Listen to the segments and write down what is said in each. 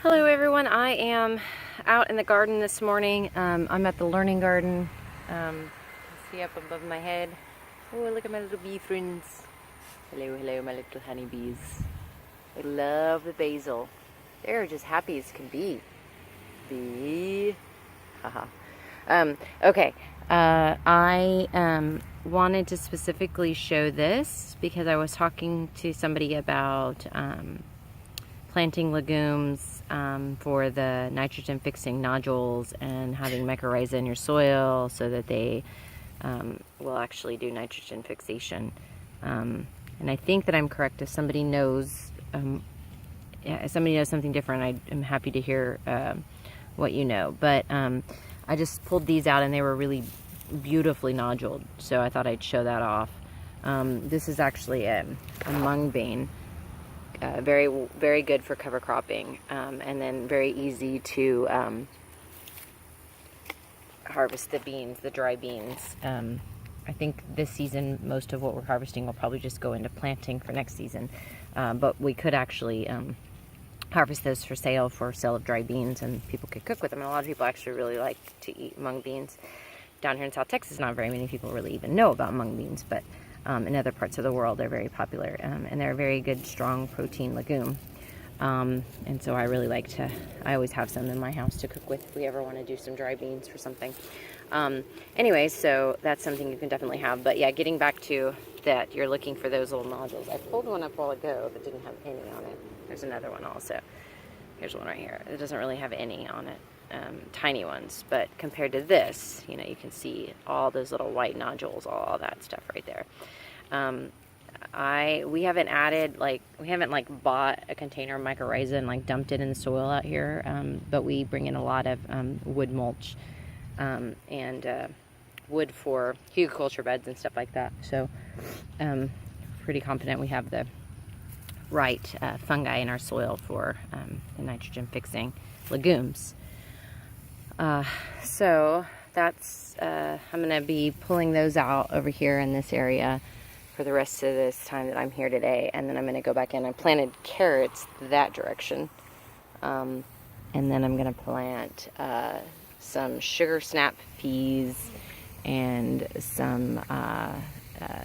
Hello everyone, I am out in the garden this morning. I'm at the learning garden. You can see up above my head. Oh, look at my little bee friends. Hello, hello, my little honeybees. I love the basil. They're just happy as can be. Bee. Haha. Okay, I wanted to specifically show this because I was talking to somebody about planting legumes for the nitrogen fixing nodules and having mycorrhiza in your soil so that they will actually do nitrogen fixation. And I think that I'm correct. If somebody knows, if somebody knows something different, I'm happy to hear what you know. But I just pulled these out and they were really beautifully noduled, so I thought I'd show that off. This is actually a mung bean. Very, very good for cover cropping, and then very easy to harvest the beans, the dry beans. I think this season most of what we're harvesting will probably just go into planting for next season, but we could actually harvest those for sale of dry beans, and people could cook with them. And a lot of people actually really like to eat mung beans. Down here in South Texas, not very many people really even know about mung beans, but in other parts of the world, they're very popular, and they're a very good, strong protein legume. And so I really like to, I always have some in my house to cook with if we ever want to do some dry beans for something. Anyway, so that's something you can definitely have. But yeah, getting back to that, you're looking for those little nodules. I pulled one up a while ago that didn't have any on it. There's another one also. Here's one right here. It doesn't really have any on it. Tiny ones, but compared to this, you know, you can see all those little white nodules, all that stuff right there. We haven't added, we haven't bought a container of mycorrhiza and dumped it in the soil out here, but we bring in a lot of wood mulch and wood for hugelkultur beds and stuff like that. So pretty confident we have the right fungi in our soil for the nitrogen fixing legumes. So that's, I'm going to be pulling those out over here in this area for the rest of this time that I'm here today. And then I'm going to go back in. I planted carrots that direction. And then I'm going to plant some sugar snap peas and some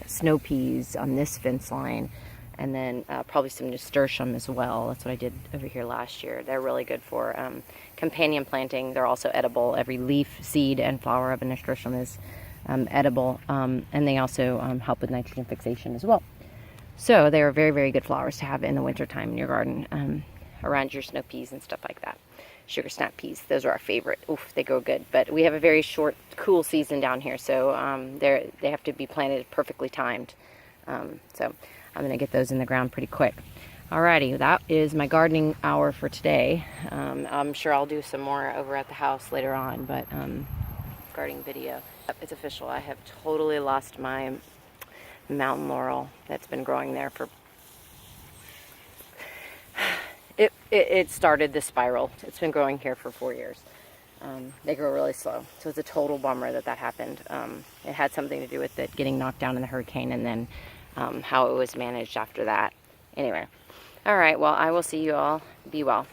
snow peas on this fence line. And then probably some nasturtium as well. That's what I did over here last year. They're really good for companion planting. They're also edible. Every leaf, seed, and flower of a nasturtium is edible. And they also help with nitrogen fixation as well. So they are very, very good flowers to have in the wintertime in your garden, around your snow peas and stuff like that. Sugar snap peas, those are our favorite. Oof, they grow good. But we have a very short, cool season down here, so they have to be planted perfectly timed. So I'm going to get those in the ground pretty quick. Alrighty, that is my gardening hour for today. I'm sure I'll do some more over at the house later on, but gardening video. It's official. I have totally lost my mountain laurel that's been growing there for... It started this spiral. It's been growing here for 4 years. They grow really slow, so it's a total bummer that happened. It had something to do with it getting knocked down in the hurricane, and then how it was managed after that. Anyway, all right, well, I will see you all. Be well.